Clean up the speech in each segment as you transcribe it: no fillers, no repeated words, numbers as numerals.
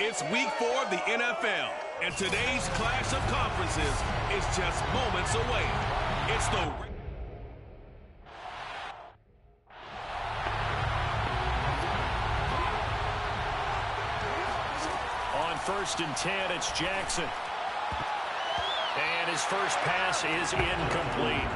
It's week 4 of the NFL, and today's clash of conferences is just moments away. It's the on 1st and 10, it's Jackson. And his first pass is incomplete.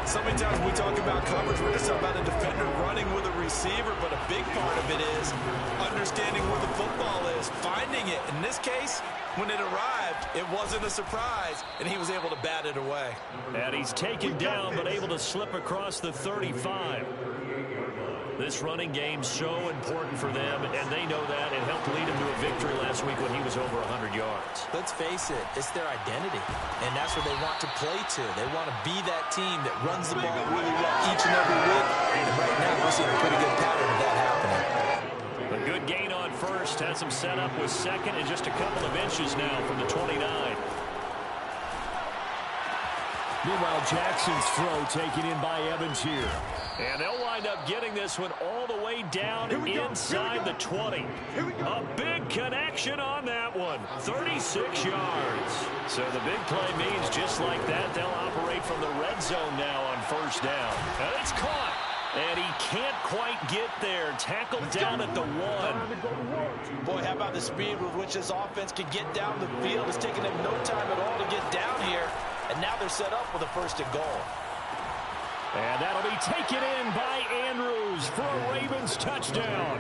So many times when we talk about coverage, we're just talking about a defender running with a receiver, but a big part of it is understanding where the football is, finding it. In this case, when it arrived, it wasn't a surprise, and he was able to bat it away. And he's taken down, but able to slip across the 35. This running game's so important for them, and they know that. It helped lead him to a victory last week when he was over 100 yards. Let's face it, it's their identity, and that's what they want to play to. They want to be that team that runs the ball really well each and every week, and right now we're seeing a pretty good pattern of that happening. A good gain on first, has him set up with second and just a couple of inches now from the 29. Meanwhile, Jackson's throw taken in by Evans here. And they'll wind up getting this one all the way down inside the 20. A big connection on that one. 36 yards. So the big play means just like that, they'll operate from the red zone now on 1st down. And it's caught. And he can't quite get there. Tackled down at the 1. Boy, how about the speed with which this offense can get down the field? It's taken them no time at all to get down here. And now they're set up with a 1st and goal. And that'll be taken in by Andrews for a Ravens touchdown.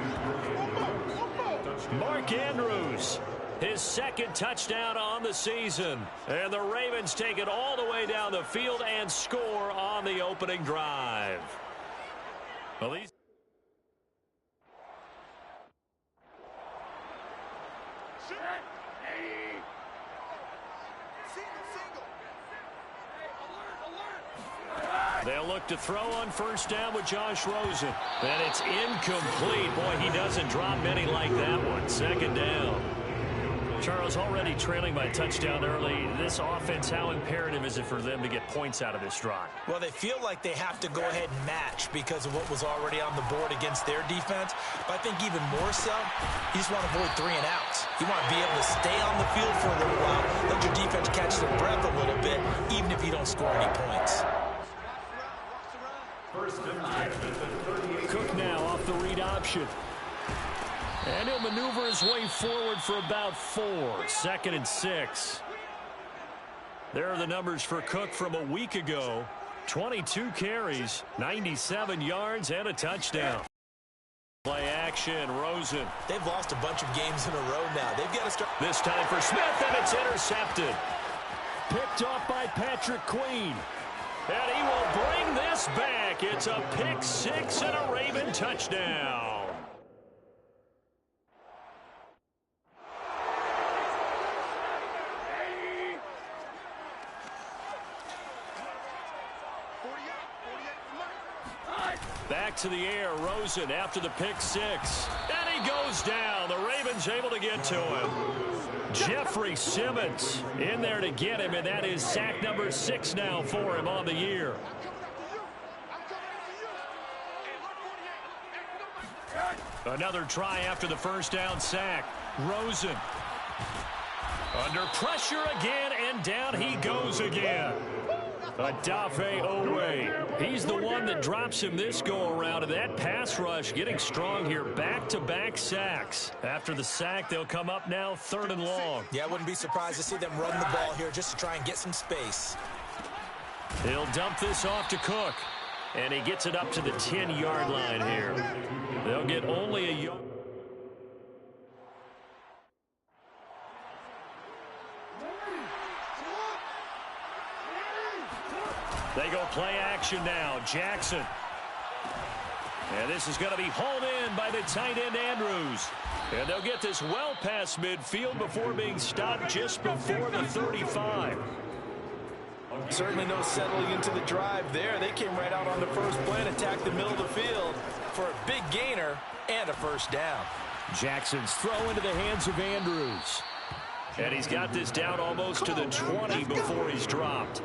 Mark Andrews, his 2nd touchdown on the season. And the Ravens take it all the way down the field and score on the opening drive. Well, these they'll look to throw on 1st down with Josh Rosen. And it's incomplete. Boy, he doesn't drop many like that one. 2nd down. Charles, already trailing by a touchdown early. This offense, how imperative is it for them to get points out of this drive? Well, they feel like they have to go ahead and match because of what was already on the board against their defense. But I think even more so, you just want to avoid 3 and outs. You want to be able to stay on the field for a little while, let your defense catch their breath a little bit, even if you don't score any points. Cook now off the read option. And he'll maneuver his way forward for about 4. 2nd and 6. There are the numbers for Cook from a week ago. 22 carries, 97 yards, and a touchdown. Play action, Rosen. They've lost a bunch of games in a row now. They've got to start. This time for Smith, and it's intercepted. Picked off by Patrick Queen. And he will bring this back. It's a pick 6 and a Raven touchdown. Back to the air, Rosen after the pick 6. And he goes down. The Ravens able to get to him. Jeffrey Simmons in there to get him, and that is sack number 6 now for him on the year. Another try after the 1st down sack. Rosen under pressure again, and down he goes again. Adafe Owe. He's the one that drops him this go-around, and that pass rush getting strong here. Back-to-back sacks. After the sack, they'll come up now 3rd and long. Yeah, I wouldn't be surprised to see them run the ball here just to try and get some space. He'll dump this off to Cook, and he gets it up to the 10-yard line here. They'll get only a yard. They go play action now. Jackson. And this is going to be hauled in by the tight end Andrews. And they'll get this well past midfield before being stopped just before the 35. Certainly no settling into the drive there. They came right out on the first play and attacked the middle of the field for a big gainer and a 1st down. Jackson's throw into the hands of Andrews. And he's got this down almost to the 20 before he's dropped.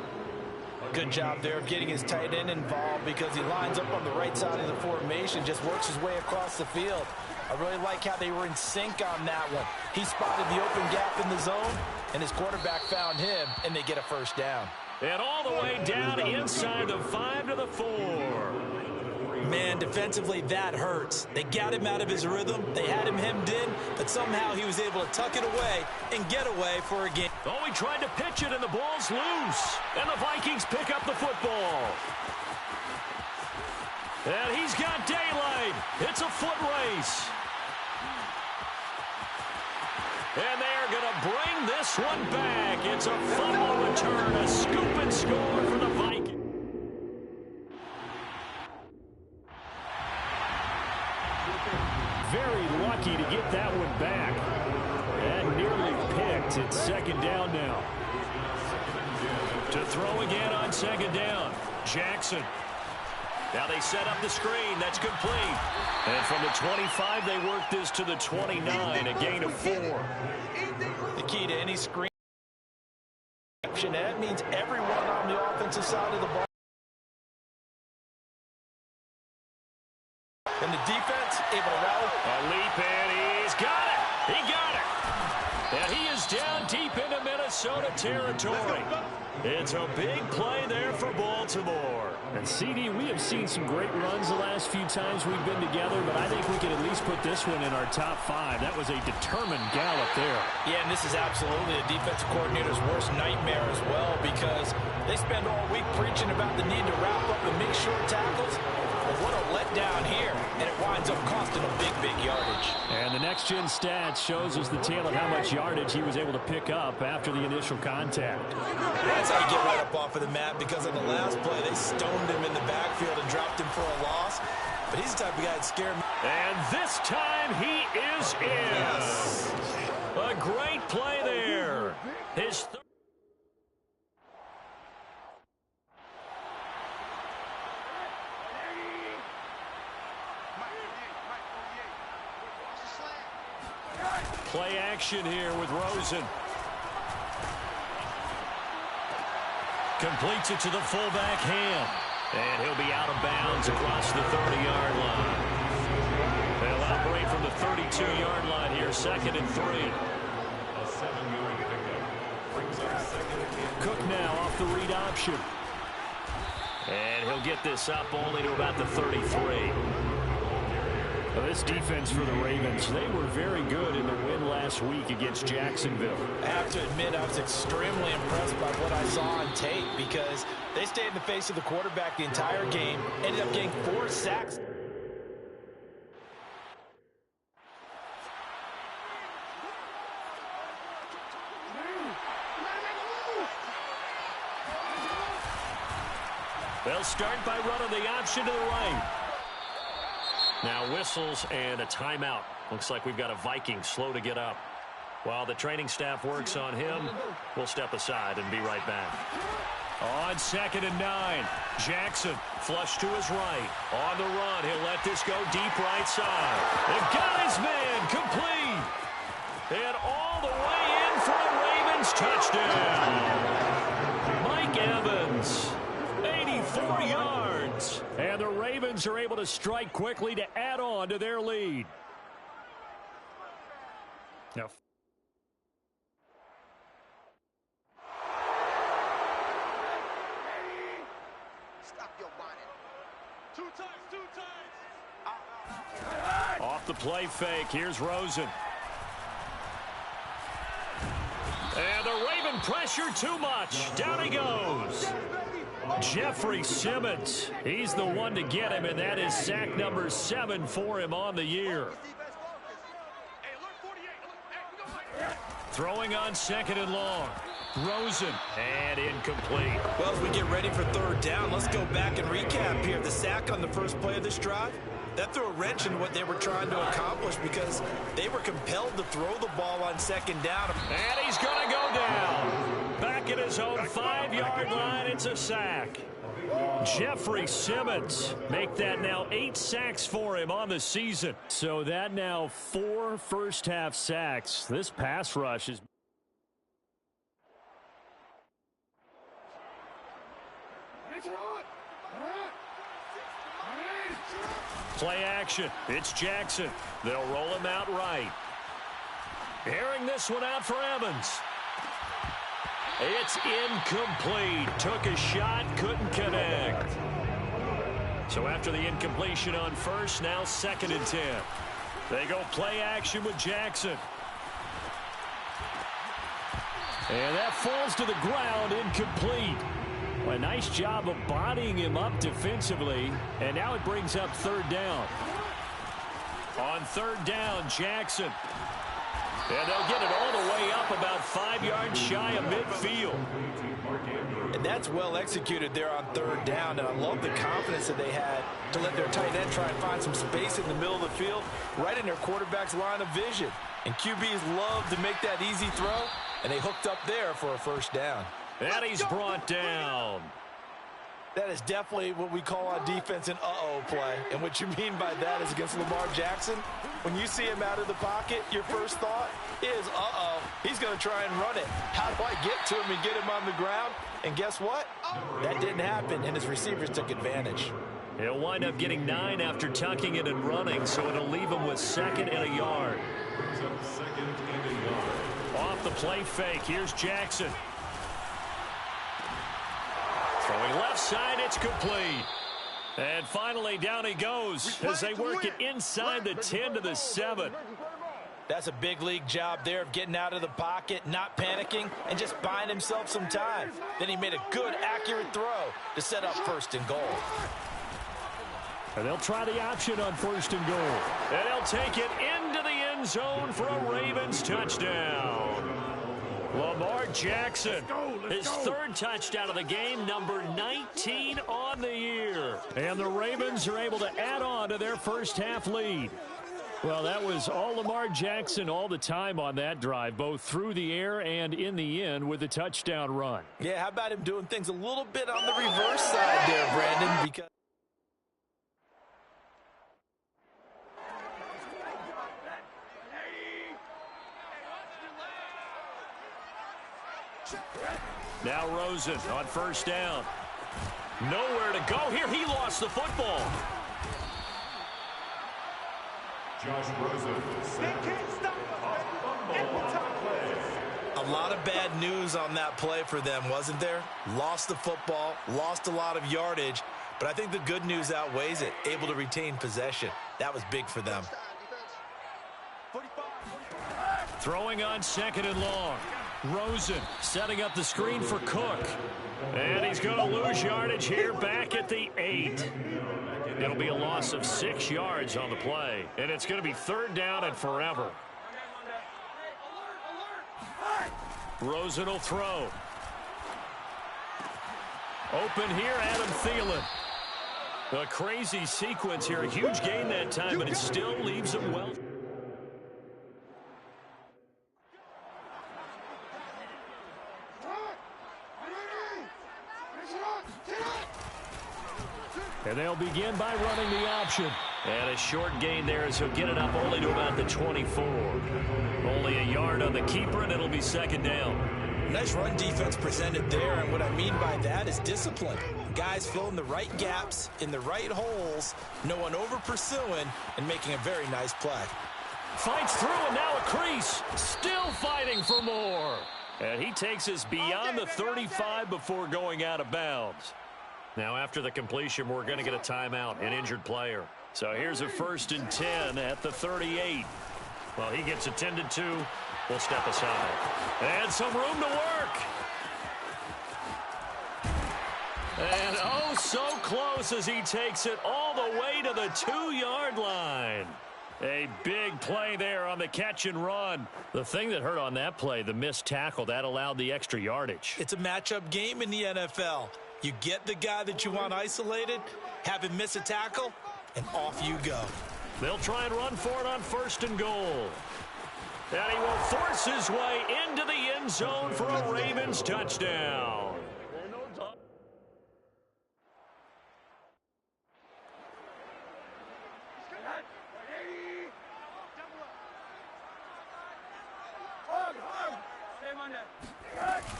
Good job there of getting his tight end involved because he lines up on the right side of the formation, just works his way across the field. I really like how they were in sync on that one. He spotted the open gap in the zone, and his quarterback found him, and they get a first down. And all the way down inside the 5 to the 4. Man, defensively, that hurts. They got him out of his rhythm. They had him hemmed in, but somehow he was able to tuck it away and get away for a gain. Oh, he tried to pitch it, and the ball's loose. And the Vikings pick up the football. And he's got daylight. It's a foot race. And they're going to bring this one back. It's a fumble return, a scoop and score for the Vikings. Very lucky to get that one back. And nearly picked. It's second down now. To throw again on second down. Jackson. Now they set up the screen. That's complete. And from the 25, they work this to the 29, a gain of 4. The key to any screen action, that means everyone on the offensive side of the ball. And the defense able to rally. A leap, and he's got it. He got it. And he is down deep into Minnesota territory. It's a big play there for Baltimore. And CD, we have seen some great runs the last few times we've been together, but I think we can at least put this one in our top 5. That was a determined gallop there. Yeah, and this is absolutely the defensive coordinator's worst nightmare as well, because they spend all week preaching about the need to wrap up and make short tackles. But what a letdown here, and it winds up costing a big yardage. And the next-gen stats shows us the tale of how much yardage he was able to pick up after the initial contact. That's how you get right up off of the mat, because on the last play, they stoned him in the backfield and dropped him for a loss. But he's the type of guy that scared me. And this time he is in. Yes. A great play there. His play action here with Rosen. Completes it to the fullback hand. And he'll be out of bounds across the 30-yard line. They'll operate from the 32-yard line here, 2nd and 3. Cook now off the read option. And he'll get this up only to about the 33. Well, this defense for the Ravens, they were very good in the win last week against Jacksonville. I have to admit, I was extremely impressed by what I saw on tape, because they stayed in the face of the quarterback the entire game, ended up getting 4 sacks. They'll start by running the option to the right. Now whistles and a timeout. Looks like we've got a Viking slow to get up. While the training staff works on him, we'll step aside and be right back. On 2nd and 9, Jackson flush to his right. On the run, he'll let this go deep right side. They've got his man complete. And all the way in for a Ravens touchdown. Mike Evans. 84 yards. And the Ravens are able to strike quickly to add on to their lead. Now, stop your whining. Two times. Off the play fake, here's Rosen. And the Raven pressure too much. Down he goes. Jeffrey Simmons, he's the one to get him, and that is sack number 7 for him on the year. Throwing on 2nd and long. Rosen, and incomplete. Well, as we get ready for 3rd down, let's go back and recap here. The sack on the first play of this drive, that threw a wrench in what they were trying to accomplish, because they were compelled to throw the ball on 2nd down. And he's going to go down. Back at his own 5-yard line, it's a sack. Jeffrey Simmons, make that now 8 sacks for him on the season. So that now 4 first-half sacks. This pass rush is... Play action. It's Jackson. They'll roll him out right. Airing this one out for Evans. It's incomplete. Took a shot, couldn't connect. So after the incompletion on first, now 2nd and 10. They go play action with Jackson. And that falls to the ground, incomplete. A nice job of bodying him up defensively. And now it brings up 3rd down. On 3rd down, Jackson. And they'll get it all the way up about 5 yards shy of midfield. And that's well executed there on 3rd down. And I love the confidence that they had to let their tight end try and find some space in the middle of the field, right in their quarterback's line of vision. And QBs love to make that easy throw, and they hooked up there for a 1st down. And he's brought down. That is definitely what we call on defense an uh-oh play. And what you mean by that is against Lamar Jackson, when you see him out of the pocket, your first thought is, uh-oh, he's going to try and run it. How do I get to him and get him on the ground? And guess what? That didn't happen, and his receivers took advantage. He'll wind up getting 9 after tucking it and running, so it'll leave him with 2nd and a yard. Off the play fake, here's Jackson. Throwing left side, it's complete. And finally, down he goes as they work it inside the 10 to the 7. That's a big league job there of getting out of the pocket, not panicking, and just buying himself some time. Then he made a good, accurate throw to set up 1st and goal. And they'll try the option on 1st and goal. And they'll take it into the end zone for a Ravens touchdown. Lamar Jackson, his 3rd touchdown of the game, number 19 on the year. And the Ravens are able to add on to their first half lead. Well, that was all Lamar Jackson all the time on that drive, both through the air and in the end with a touchdown run. Yeah, how about him doing things a little bit on the reverse side there, Brandon? Because now Rosen on 1st down. Nowhere to go here. He lost the football. Josh Rosen. They can't stop us. a lot of bad news on that play for them, wasn't there? Lost the football, lost a lot of yardage, but I think the good news outweighs it. Able to retain possession. That was big for them. Throwing on 2nd and long. Rosen setting up the screen for Cook. And he's going to lose yardage here back at the 8. It'll be a loss of 6 yards on the play. And it's going to be 3rd down and forever. Rosen will throw. Open here, Adam Thielen. A crazy sequence here. A huge gain that time, but it still leaves him well. And they'll begin by running the option. And a short gain there as he'll get it up only to about the 24. Only a yard on the keeper, and it'll be 2nd down. Nice run defense presented there, and what I mean by that is discipline. Guys filling the right gaps in the right holes, no one over-pursuing, and making a very nice play. Fights through, and now a crease. Still fighting for more. And he takes us beyond the 35 before going out of bounds. Now, after the completion, we're going to get a timeout, an injured player. So here's a 1st and 10 at the 38. Well, he gets attended to. We'll step aside. And some room to work. And oh, so close as he takes it all the way to the 2-yard line. A big play there on the catch and run. The thing that hurt on that play, the missed tackle, that allowed the extra yardage. It's a matchup game in the NFL. You get the guy that you want isolated, have him miss a tackle, and off you go. They'll try and run for it on 1st and goal. And he will force his way into the end zone for a Ravens touchdown.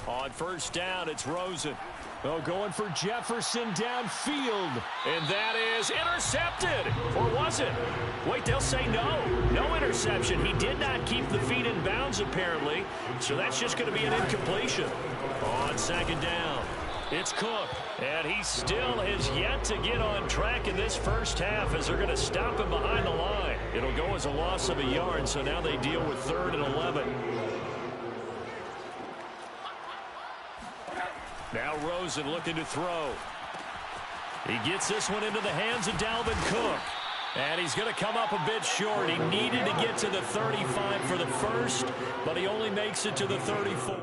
On 1st down, it's Rosen. Oh, going for Jefferson downfield. And that is intercepted. Or was it? Wait, they'll say no. No interception. He did not keep the feet in bounds, apparently. So that's just going to be an incompletion. On second down, it's Cook. And he still has yet to get on track in this first half as they're going to stop him behind the line. It'll go as a loss of a yard, so now they deal with 3rd and 11. Now Rosen looking to throw. He gets this one into the hands of Dalvin Cook. And he's going to come up a bit short. He needed to get to the 35 for the first, but he only makes it to the 34.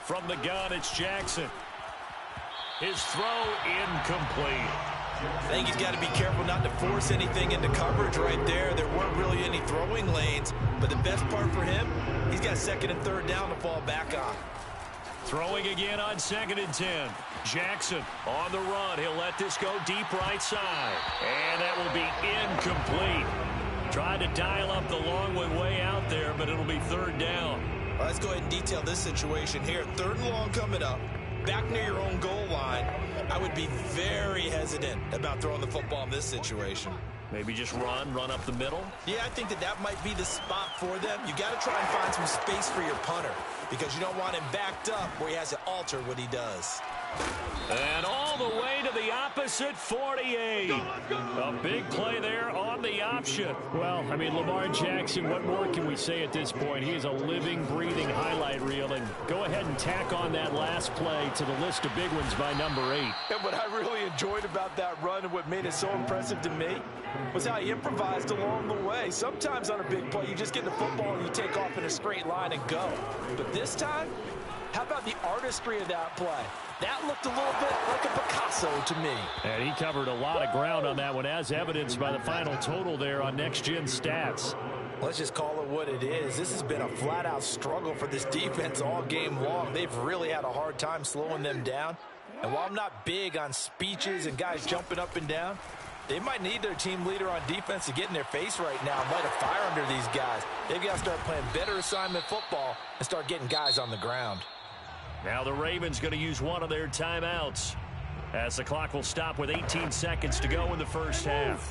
From the gun, it's Jackson. His throw incomplete. I think he's got to be careful not to force anything into coverage right there. There weren't really any throwing lanes, but the best part for him, he's got 2nd and 3rd down to fall back on. Throwing again on 2nd and 10. Jackson on the run. He'll let this go deep right side. And that will be incomplete. Tried to dial up the long one way out there, but it'll be 3rd down. Well, let's go ahead and detail this situation here. 3rd and long coming up. Back near your own goal line. I would be very hesitant about throwing the football in this situation. Maybe just run up the middle? Yeah, I think that might be the spot for them. You got to try and find some space for your punter because you don't want him backed up where he has to alter what he does. And all the way to the opposite 48. A big play there on the option. Well, I mean, Lamar Jackson, what more can we say at this point? He is a living, breathing highlight reel. And go ahead and tack on that last play to the list of big ones by number 8. And what I really enjoyed about that run and what made it so impressive to me was how he improvised along the way. Sometimes on a big play, you just get the football and you take off in a straight line and go. But this time, how about the artistry of that play? That looked a little bit like a Picasso to me. And he covered a lot of ground on that one, as evidenced by the final total there on Next Gen Stats. Let's just call it what it is. This has been a flat-out struggle for this defense all game long. They've really had a hard time slowing them down. And while I'm not big on speeches and guys jumping up and down, they might need their team leader on defense to get in their face right now and light a fire under these guys. They've got to start playing better assignment football and start getting guys on the ground. Now the Ravens going to use one of their timeouts as the clock will stop with 18 seconds to go in the first half.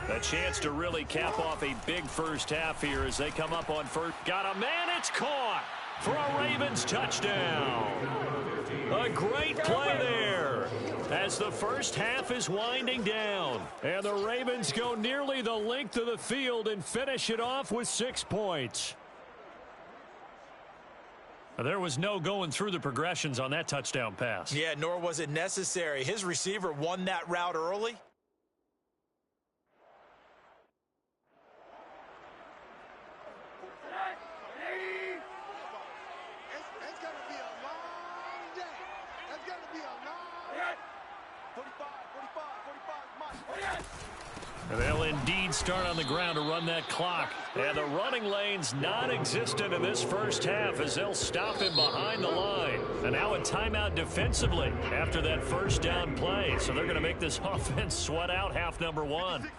A chance to really cap off a big first half here as they come up on first. Got a man, it's caught for a Ravens touchdown. A great play there as the first half is winding down. And the Ravens go nearly the length of the field and finish it off with 6 points. There was no going through the progressions on that touchdown pass. Yeah, nor was it necessary. His receiver won that route early. It's going to be a long day. It's going to be a long day. 45, Mike. And they'll indeed start on the ground to run that clock. And the running lane's non-existent in this first half as they'll stop him behind the line. And now a timeout defensively after that first down play. So they're going to make this offense sweat out half number 1.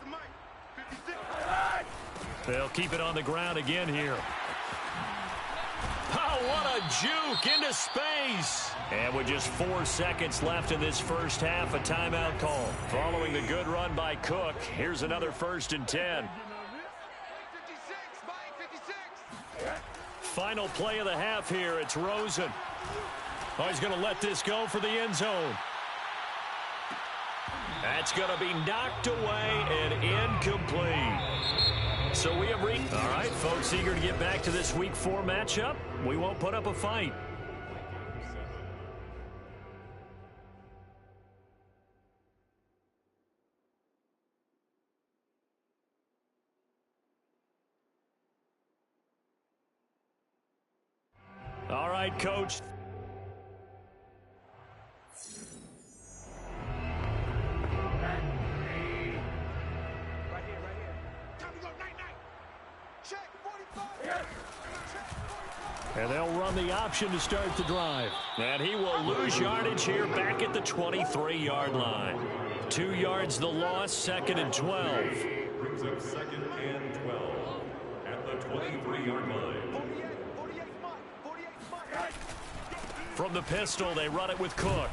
They'll keep it on the ground again here. Oh, what a juke into space. And with just 4 seconds left in this first half, a timeout call. Following the good run by Cook, here's another 1st and 10. Final play of the half here. It's Rosen. Oh, he's going to let this go for the end zone. That's going to be knocked away and incomplete. So we have reached. All right, folks, eager to get back to this Week 4 matchup. We won't put up a fight. All right, Coach. And they'll run the option to start the drive. And he will lose yardage here back at the 23-yard line. 2 yards the loss, 2nd and 12. Brings up 2nd and 12 at the 23-yard line. From the pistol, they run it with Cook.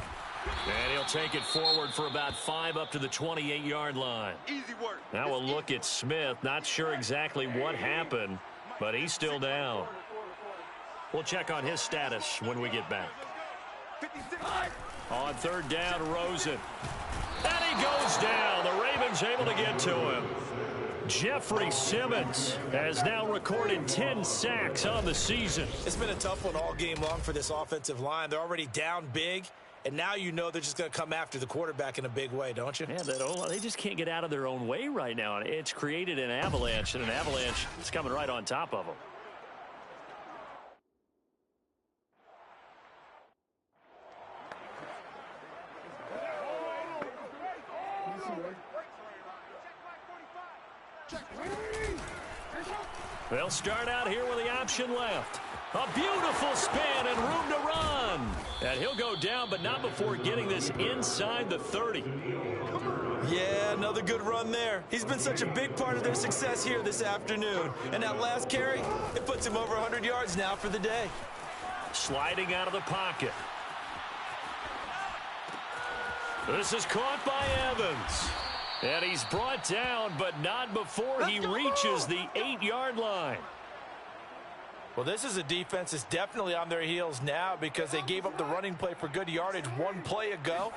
And he'll take it forward for about 5 up to the 28-yard line. Easy work. Now we'll look at Smith. Not sure exactly what happened, but he's still down. We'll check on his status when we get back. On 3rd down, Rosen. And he goes down. The Ravens able to get to him. Jeffrey Simmons has now recorded 10 sacks on the season. It's been a tough one all game long for this offensive line. They're already down big, and now you know they're just going to come after the quarterback in a big way, don't you? Yeah, they just can't get out of their own way right now. It's created an avalanche, and an avalanche is coming right on top of them. They'll start out here with the option left. A beautiful spin and room to run. And he'll go down, but not before getting this inside the 30. Yeah, another good run there. He's been such a big part of their success here this afternoon. And that last carry, it puts him over 100 yards now for the day. Sliding out of the pocket. This is caught by Evans. And he's brought down, but not before he reaches the 8-yard line. Well, this is a defense that's definitely on their heels now because they gave up the running play for good yardage 1 play ago.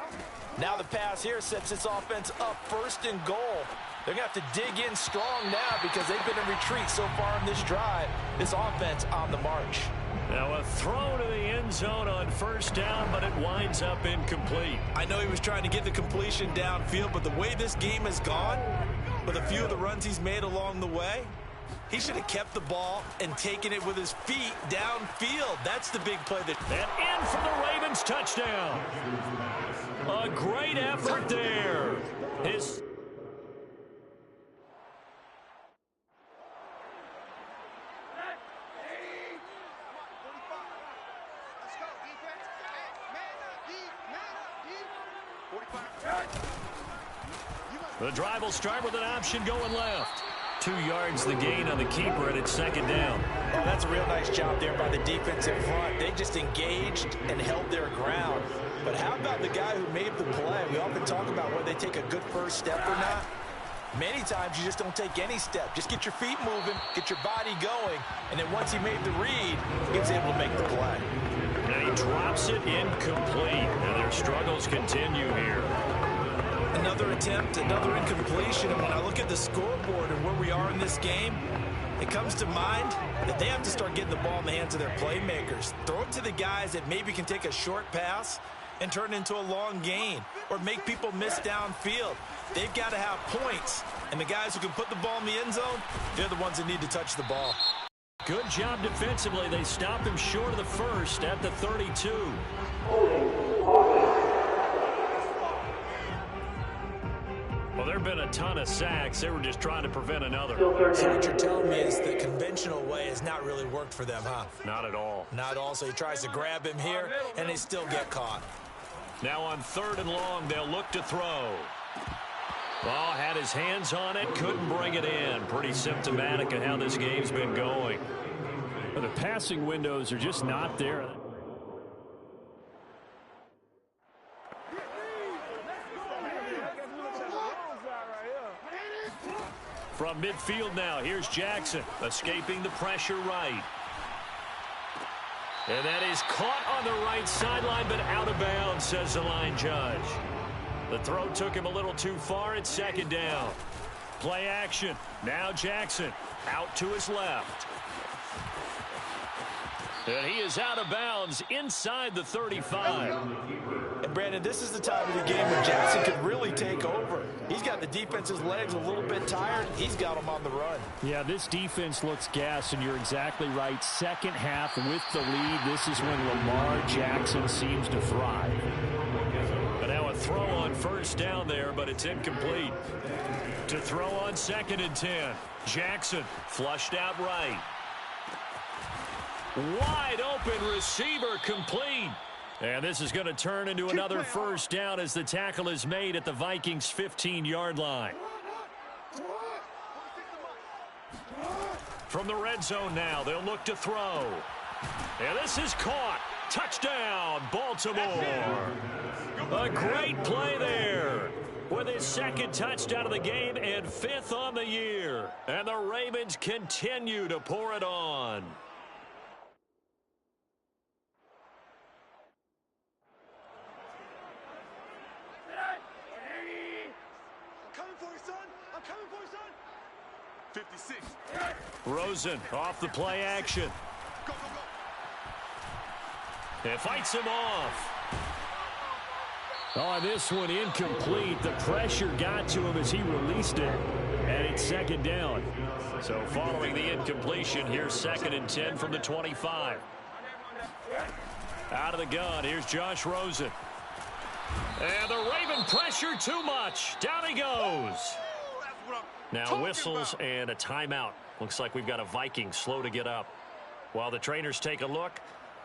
Now the pass here sets this offense up 1st and goal. They're going to have to dig in strong now because they've been in retreat so far in this drive. This offense on the march. Now a throw to the end zone on 1st down, but it winds up incomplete. I know he was trying to get the completion downfield, but the way this game has gone, with a few of the runs he's made along the way, he should have kept the ball and taken it with his feet downfield. That's the big play. And in for the Ravens touchdown. A great effort there. The drive will start with an option going left. 2 yards the gain on the keeper, and it's 2nd down. Oh, that's a real nice job there by the defense in front. They just engaged and held their ground. But how about the guy who made the play? We often talk about whether they take a good first step or not. Many times you just don't take any step. Just get your feet moving, get your body going, and then once he made the read, he was able to make the play. And he drops it incomplete. And their struggles continue here. Another attempt, another incompletion. And when I look at the scoreboard and where we are in this game, it comes to mind that they have to start getting the ball in the hands of their playmakers. Throw it to the guys that maybe can take a short pass and turn it into a long gain or make people miss downfield. They've got to have points. And the guys who can put the ball in the end zone, they're the ones that need to touch the ball. Good job defensively. They stopped him short of the 1st at the 32. Well, there have been a ton of sacks. They were just trying to prevent another. So what you're telling me is the conventional way has not really worked for them, huh? Not at all. Not at all. So he tries to grab him here, and they still get caught. Now on 3rd and long, they'll look to throw. Ball had his hands on it, couldn't bring it in. Pretty symptomatic of how this game's been going. But the passing windows are just not there. From midfield now, here's Jackson, escaping the pressure right. And that is caught on the right sideline, but out of bounds, says the line judge. The throw took him a little too far. It's 2nd down. Play action. Now Jackson out to his left. And he is out of bounds inside the 35. And Brandon, this is the time of the game when Jackson could really take over. He's got the defense's legs a little bit tired. He's got them on the run. Yeah, this defense looks gassed, and you're exactly right. 2nd half with the lead. This is when Lamar Jackson seems to thrive. But now a throw on 1st down there, but it's incomplete. To throw on 2nd and 10. Jackson flushed out right. Wide open receiver complete. And this is going to turn into another first down as the tackle is made at the Vikings' 15-yard line. From the red zone now, they'll look to throw. And this is caught. Touchdown, Baltimore. A great play there. With his second touchdown of the game and 5th on the year. And the Ravens continue to pour it on. Coming for you, son. I'm coming for you, son. 56. Rosen off the play action. Go, go, go. It fights him off. Oh, this one incomplete. The pressure got to him as he released it. And it's second down. So following the incompletion, here's 2nd and 10 from the 25. Out of the gun, here's Josh Rosen. And the Raven pressure too much. Down he goes. Now whistles and a timeout. Looks like we've got a Viking slow to get up. While the trainers take a look,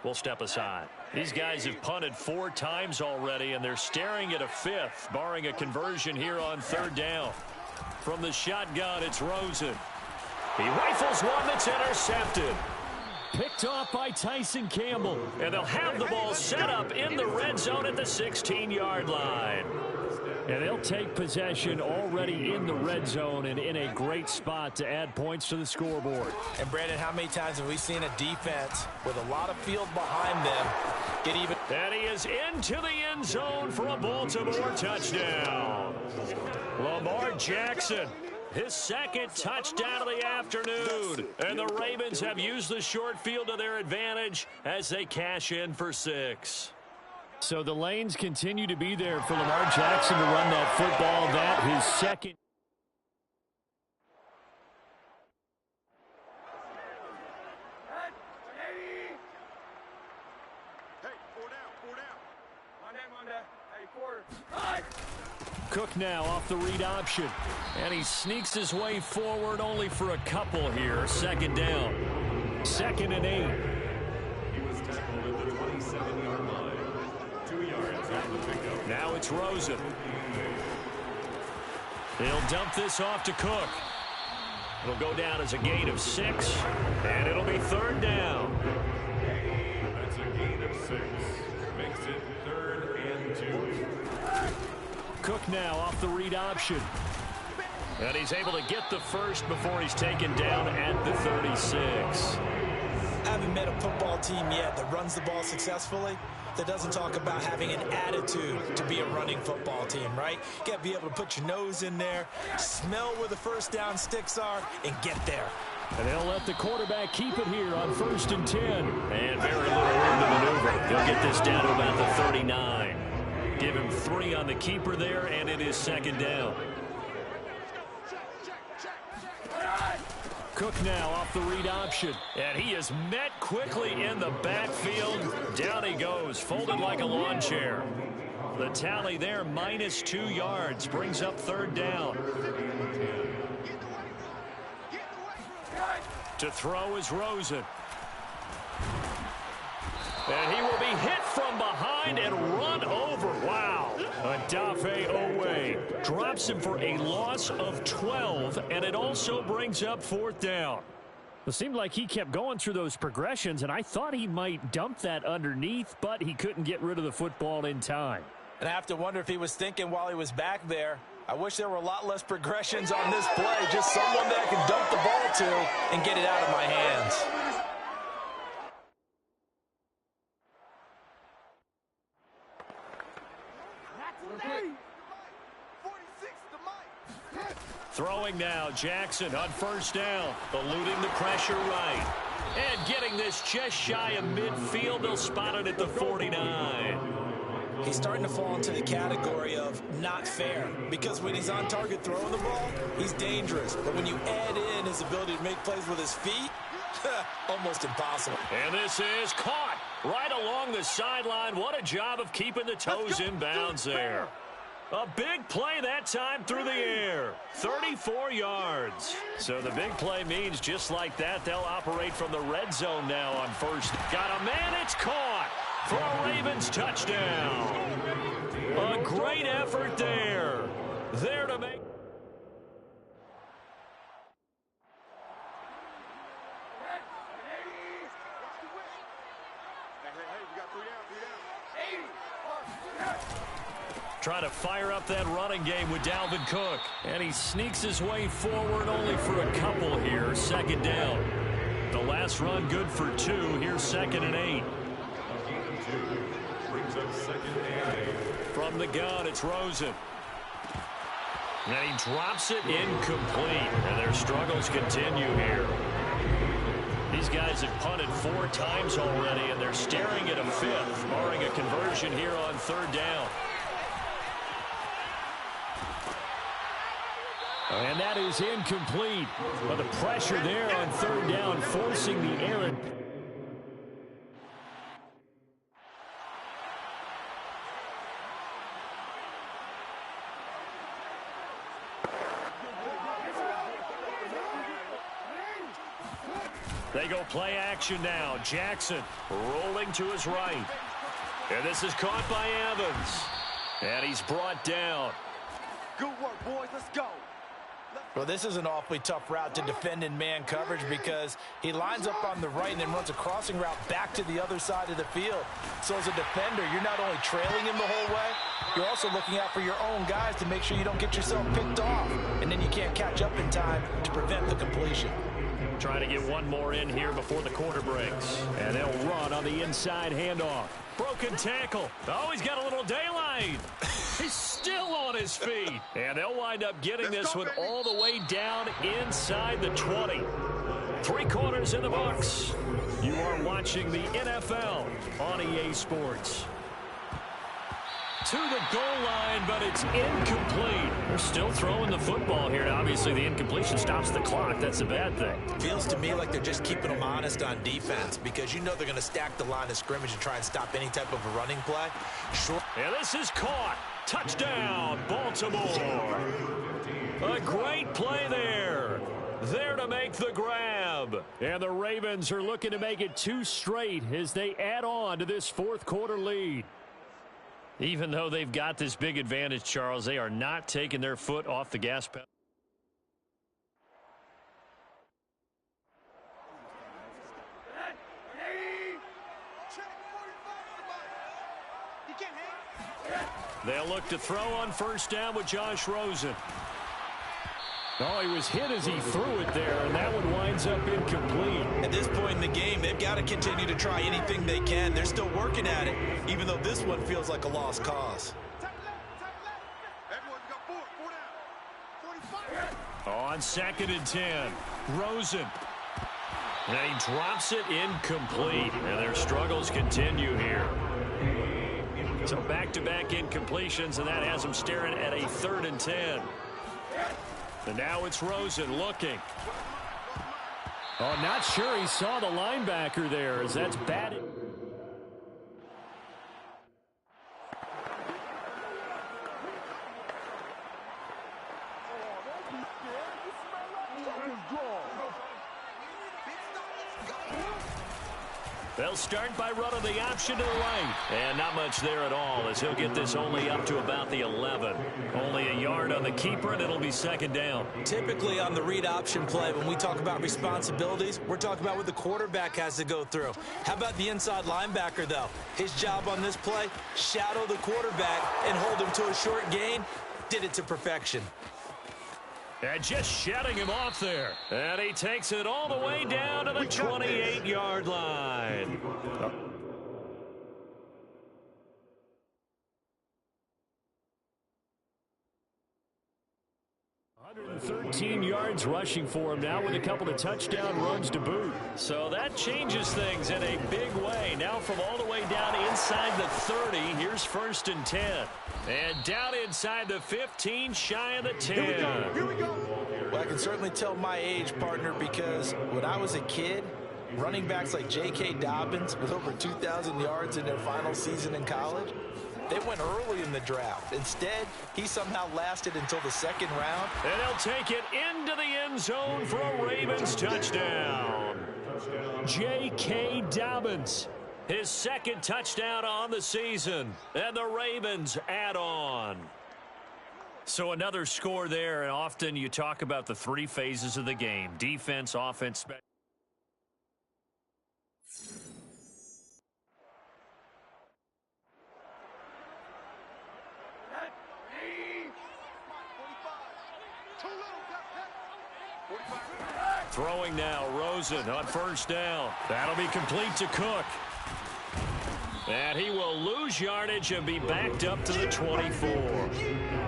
we'll step aside. These guys have punted 4 times already, and they're staring at a 5th, barring a conversion here on 3rd down. From the shotgun, it's Rosen. He rifles one that's intercepted. Picked off by Tyson Campbell. And they'll have the ball set up in the red zone at the 16-yard line. And they'll take possession already in the red zone and in a great spot to add points to the scoreboard. And, Brandon, how many times have we seen a defense with a lot of field behind them get even? And he is into the end zone for a Baltimore touchdown. Lamar Jackson, his 2nd touchdown of the afternoon. And the Ravens have used the short field to their advantage as they cash in for 6. So the lanes continue to be there for Lamar Jackson to run that football. That his 2nd. Hey, 4 down, 4 down. Monday. Hey, quarter. Cook now off the read option. And he sneaks his way forward only for a couple here. 2nd down. 2nd and 8. He was tackled at the 27-yard line. 2 yards after the pickup. Now it's Rosen. He'll dump this off to Cook. It'll go down as a gain of 6, and it'll be 3rd down. That's a gain of 6. Makes it 3rd and 2. Cook now off the read option. And he's able to get the first before he's taken down at the 36. I haven't met a football team yet that runs the ball successfully that doesn't talk about having an attitude to be a running football team, right? You got to be able to put your nose in there, smell where the first down sticks are, and get there. And they'll let the quarterback keep it here on 1st and 10. And very little room to maneuver. He'll get this down to about the 39. Give him 3 on the keeper there, and it is 2nd down. Cook now off the read option. And he is met quickly in the backfield. Down he goes, folded like a lawn chair. The tally there, minus 2 yards, brings up 3rd down. To throw is Rosen. And he will be hit from behind and run over. Wow. Adafe Owe drops him for a loss of 12, and it also brings up 4th down. It seemed like he kept going through those progressions, and I thought he might dump that underneath, but he couldn't get rid of the football in time. And I have to wonder if he was thinking while he was back there, I wish there were a lot less progressions on this play, just someone that I can dump the ball to and get it out of my hands. Throwing now, Jackson on 1st down, eluding the pressure right. And getting this just shy of midfield, they'll spot it at the 49. He's starting to fall into the category of not fair, because when he's on target throwing the ball, he's dangerous. But when you add in his ability to make plays with his feet, almost impossible. And this is caught right along the sideline. What a job of keeping the toes in bounds there. A big play that time through the air. 34 yards. So the big play means just like that, they'll operate from the red zone now on first. Got a man, it's caught for a Ravens touchdown. A great effort there. There to make. Trying to fire up that running game with Dalvin Cook. And he sneaks his way forward only for a couple here. Second down. The last run good for 2. Here's 2nd and 8. Brings up 2nd and 8. From the gun, it's Rosen. And he drops it incomplete. And their struggles continue here. These guys have punted 4 times already, and they're staring at a 5th, barring a conversion here on 3rd down. And that is incomplete. But the pressure there on 3rd down, forcing the error. They go play action now. Jackson rolling to his right. And this is caught by Evans. And he's brought down. Good work, boys. Let's go. Well, this is an awfully tough route to defend in man coverage because he lines up on the right and then runs a crossing route back to the other side of the field. So as a defender, you're not only trailing him the whole way, you're also looking out for your own guys to make sure you don't get yourself picked off. And then you can't catch up in time to prevent the completion. Trying to get one more in here before the quarter breaks. And they'll run on the inside handoff. Broken tackle. Oh, he's got a little daylight. He's still on his feet. And they'll wind up getting this one all the way down inside the 20. 3 quarters in the books. You are watching the NFL on EA Sports. To the goal line, but it's incomplete. They're still throwing the football here. Obviously, the incompletion stops the clock. That's a bad thing. Feels to me like they're just keeping them honest on defense because you know they're going to stack the line of scrimmage and try and stop any type of a running play. Sure. And this is caught. Touchdown, Baltimore. A great play there. There to make the grab. And the Ravens are looking to make it 2 straight as they add on to this 4th quarter lead. Even though they've got this big advantage, Charles, they are not taking their foot off the gas pedal. They'll look to throw on 1st down with Josh Rosen. Oh, he was hit as he threw it there, and that one winds up incomplete. At this point in the game, they've got to continue to try anything they can. They're still working at it, even though this one feels like a lost cause. On 2nd and 10, Rosen. And he drops it incomplete, and their struggles continue here. So back-to-back incompletions, and that has them staring at a 3rd and 10. And now it's Rosen looking. Oh, not sure he saw the linebacker there as that's batted. They'll start by running the option to the right. And not much there at all as he'll get this only up to about the 11. Only a yard on the keeper, and it'll be 2nd down. Typically on the read option play, when we talk about responsibilities, we're talking about what the quarterback has to go through. How about the inside linebacker, though? His job on this play, shadow the quarterback and hold him to a short gain. Did it to perfection. And just shutting him off there. And he takes it all the way down to the 28-yard line. 113 yards rushing for him now with a couple of touchdown runs to boot. So that changes things in a big way. Now from all the way down inside the 30, here's 1st and 10. And down inside the 15, shy of the 10. Here we go. Well, I can certainly tell my age, partner, because when I was a kid, running backs like J.K. Dobbins with over 2,000 yards in their final season in college, They went early in the draft. Instead, he somehow lasted until the second round. And he'll take it into the end zone for a Ravens touchdown. J.K. Dobbins, his second touchdown on the season. And the Ravens add on. So another score there, and often you talk about the three phases of the game: defense, offense, special. Throwing now, Rosen on first down. That'll be complete to Cook. And he will lose yardage and be backed up to the 24.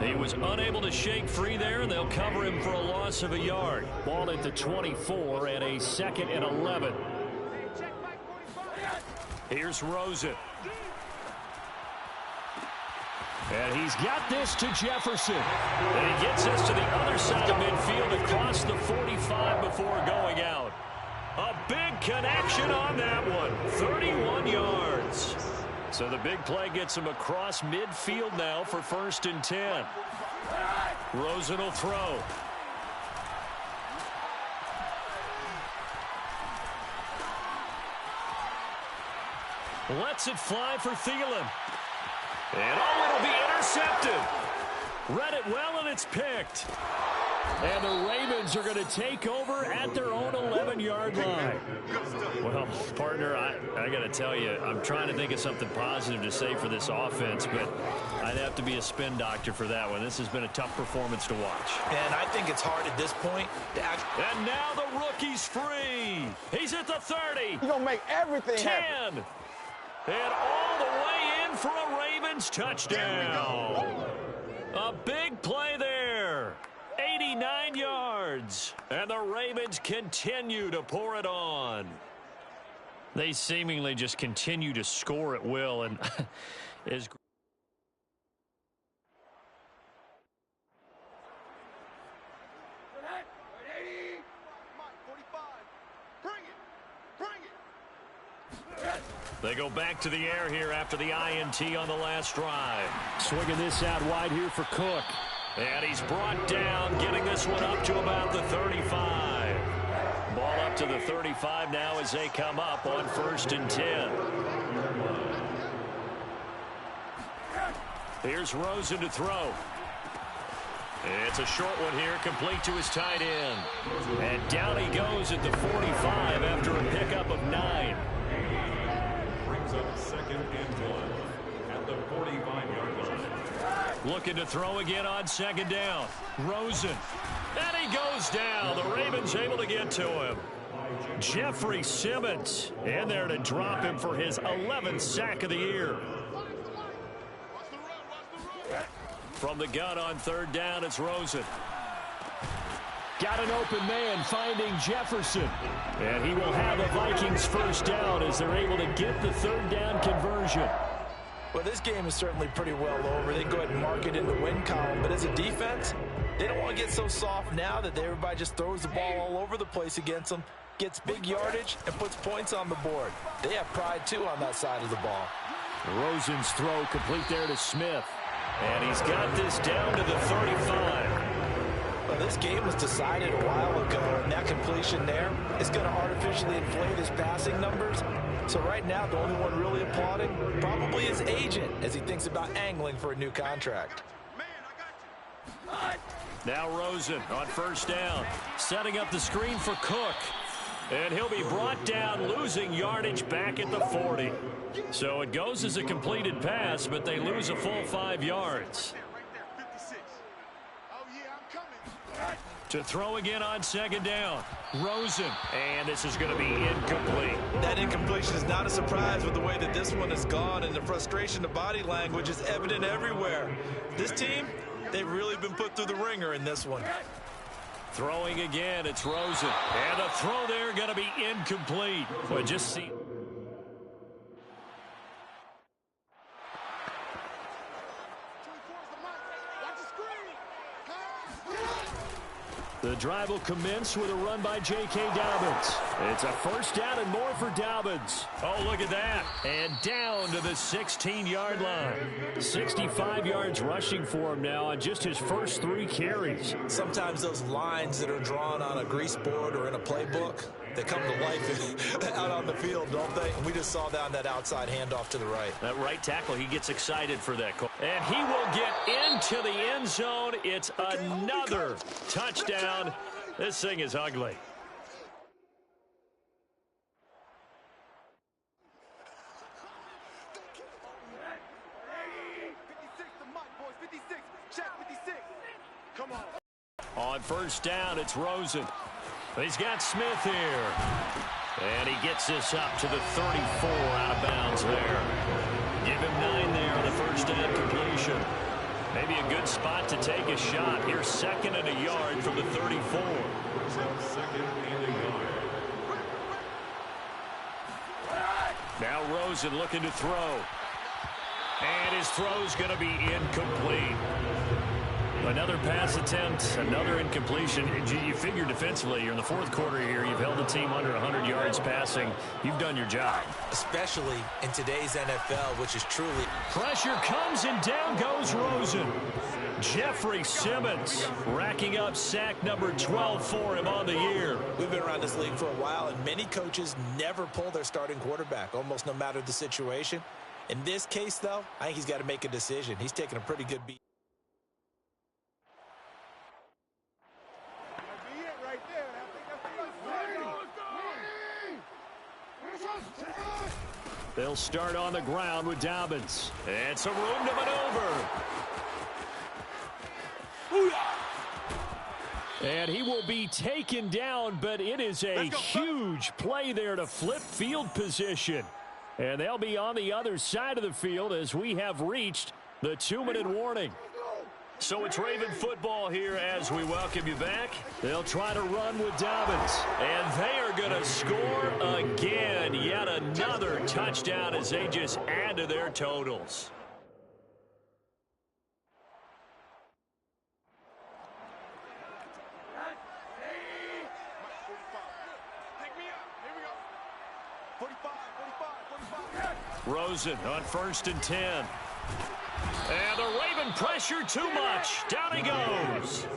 He was unable to shake free there, and they'll cover him for a loss of a yard. Ball at the 24 and a 2nd and 11. Here's Rosen. And he's got this to Jefferson. And he gets this to the other side of midfield across the 45 before going out. A big connection on that one. 31 yards. So the big play gets him across midfield now for 1st and 10. Rosen will throw. Lets it fly for Thielen. And it'll be intercepted. Read it well, and it's picked. And the Ravens are going to take over at their own 11-yard line. Well, partner, I got to tell you, I'm trying to think of something positive to say for this offense, but I'd have to be a spin doctor for that one. This has been a tough performance to watch. And I think it's hard at this point to And now the rookie's free. He's at the 30. You're going to make everything 10. happen. And all the way in for a Ravens touchdown. A big play there. 89 yards. And the Ravens continue to pour it on. They seemingly just continue to score at will. And is They go back to the air here after the INT on the last drive. Swinging this out wide here for Cook. And he's brought down, getting this one up to about the 35. Ball up to the 35 now as they come up on 1st and 10. Here's Rosen to throw. It's a short one here, complete to his tight end. And down he goes at the 45 after a pickup of 9. Brings up 2nd and 1 at the 45-yard line. Looking to throw again on 2nd down. Rosen. And he goes down. The Ravens able to get to him. Jeffrey Simmons in there to drop him for his 11th sack of the year. From the gun on 3rd down, it's Rosen. Got an open man finding Jefferson. And he will have a Vikings 1st down as they're able to get the 3rd down conversion. Well, this game is certainly pretty well over. They go ahead and mark it in the win column. But as a defense, they don't want to get so soft now that everybody just throws the ball all over the place against them, gets big yardage, and puts points on the board. They have pride, too, on that side of the ball. Rosen's throw complete there to Smith. And he's got this down to the 35. Well, this game was decided a while ago, and that completion there is going to artificially inflate his passing numbers. So right now, the only one really applauding probably his agent as he thinks about angling for a new contract. Now Rosen on 1st down, setting up the screen for Cook. And he'll be brought down, losing yardage back at the 40. So it goes as a completed pass, but they lose a full 5 yards. To throw again on 2nd down. Rosen. And this is going to be incomplete. That incompletion is not a surprise with the way that this one has gone, and the frustration of body language is evident everywhere. This team, they've really been put through the ringer in this one. Throwing again, it's Rosen. And the throw there going to be incomplete. Well, just see. The drive will commence with a run by J.K. Dobbins. It's a 1st down and more for Dobbins. Oh, look at that. And down to the 16-yard line. 65 yards rushing for him now on just his first 3 carries. Sometimes those lines that are drawn on a grease board or in a playbook, they come to life out on the field, don't they? And we just saw that on that outside handoff to the right. That right tackle, he gets excited for that. And he will get into the end zone. It's another touchdown. This thing is ugly. On first down, it's Rosen. He's got Smith here. And he gets this up to the 34 out of bounds there. Give him 9 there on the first down completion. Maybe a good spot to take a shot. Here's 2nd and a yard from the 34. 2nd and a yard. Now Rosen looking to throw. And his throw's going to be incomplete. Another pass attempt, another incompletion. You figure defensively, you're in the 4th quarter here. You've held the team under 100 yards passing. You've done your job. Especially in today's NFL, which is truly... Pressure comes and down goes Rosen. Jeffrey Simmons racking up sack number 12 for him on the year. We've been around this league for a while, and many coaches never pull their starting quarterback, almost no matter the situation. In this case, though, I think he's got to make a decision. He's taking a pretty good beat. They'll start on the ground with Dobbins. And some room to maneuver. And he will be taken down, but it is a huge play there to flip field position. And they'll be on the other side of the field as we have reached the 2-minute warning. So it's Raven football here as we welcome you back. They'll try to run with Dobbins. And they are going to score again. Yet another touchdown as they just add to their totals. Rosen on 1st and 10. And the Raven pressure too much. Down he goes.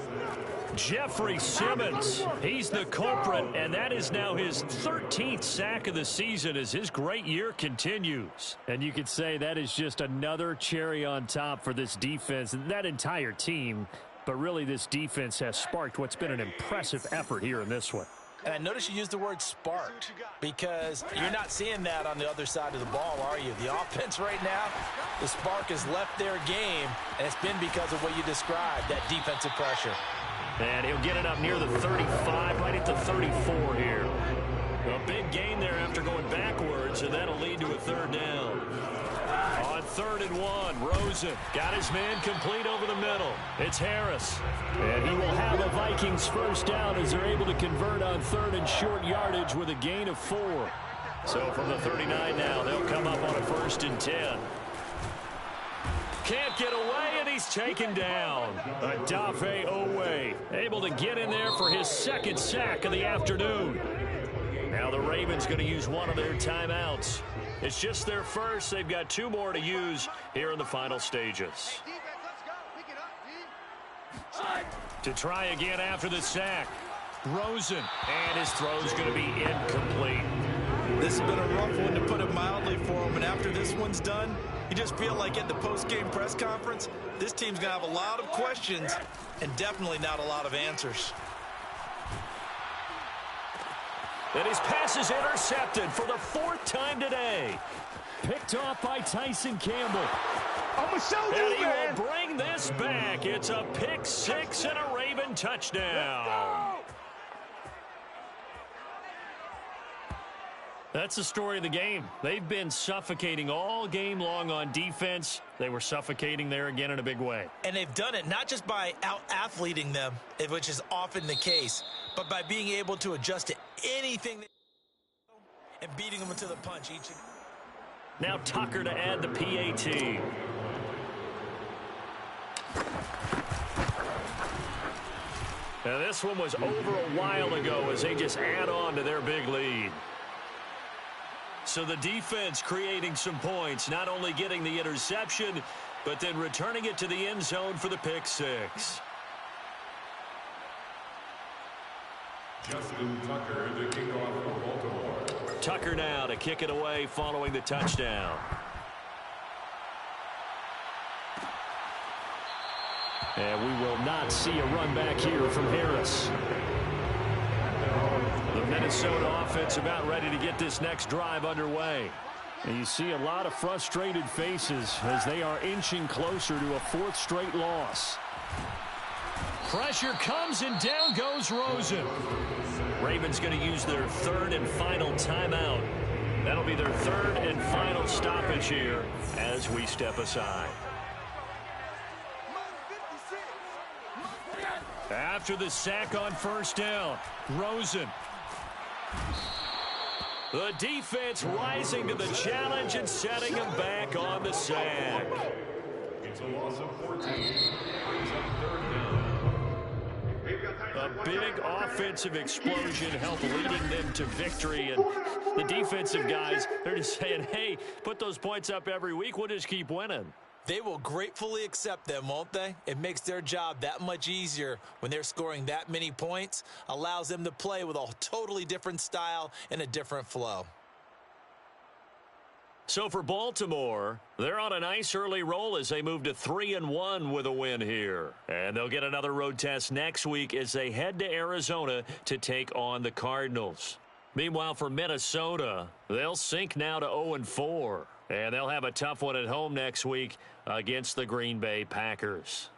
Jeffrey Simmons, he's the culprit, and that is now his 13th sack of the season as his great year continues. And you could say that is just another cherry on top for this defense and that entire team. But really, this defense has sparked what's been an impressive effort here in this one. And I noticed you used the word sparked because you're not seeing that on the other side of the ball, are you? The offense right now, the spark has left their game, and it's been because of what you described, that defensive pressure. And he'll get it up near the 35, right at the 34 here. A big gain there after going backwards, and that'll lead to a 3rd down. On 3rd and 1, Rosen got his man complete over the middle. It's Harris. And he will have a Vikings first down as they're able to convert on 3rd and short yardage with a gain of 4. So from the 39 now, they'll come up on a 1st and 10. Can't get away, and he's taken down. Adafe Owe able to get in there for his 2nd sack of the afternoon. Now the Ravens going to use one of their timeouts. It's just their first. They've got 2 more to use here in the final stages. To try again after the sack. Rosen, and his throw's going to be incomplete. This has been a rough one, to put it mildly, for him. And after this one's done, you just feel like at the post-game press conference, this team's going to have a lot of questions and definitely not a lot of answers. And his pass is intercepted for the 4th time today. Picked off by Tyson Campbell. I'm going to show you, and he will bring this back. It's a pick 6 and a Raven touchdown. That's the story of the game. They've been suffocating all game long on defense. They were suffocating there again in a big way. And they've done it not just by out-athleting them, which is often the case, but by being able to adjust to anything and beating them into the punch each. Now Tucker to add the PAT. Now this one was over a while ago as they just add on to their big lead. So the defense creating some points, not only getting the interception, but then returning it to the end zone for the pick six. Justin Tucker, the kickoff for Baltimore. Tucker now to kick it away following the touchdown. And we will not see a run back here from Harris. The Minnesota offense about ready to get this next drive underway. And you see a lot of frustrated faces as they are inching closer to a fourth straight loss. Pressure comes and down goes Rosen. Ravens going to use their third and final timeout. That'll be their third and final stoppage here as we step aside. After the sack on first down, Rosen. The defense rising to the challenge and setting him back on the sack. It's a loss of 14. Brings up third down. A big offensive explosion helped leading them to victory. And the defensive guys, they're just saying, hey, put those points up every week. We'll just keep winning. They will gratefully accept them, won't they? It makes their job that much easier when they're scoring that many points. Allows them to play with a totally different style and a different flow. So for Baltimore, they're on a nice early roll as they move to 3-1 with a win here. And they'll get another road test next week as they head to Arizona to take on the Cardinals. Meanwhile, for Minnesota, they'll sink now to 0-4. And they'll have a tough one at home next week against the Green Bay Packers.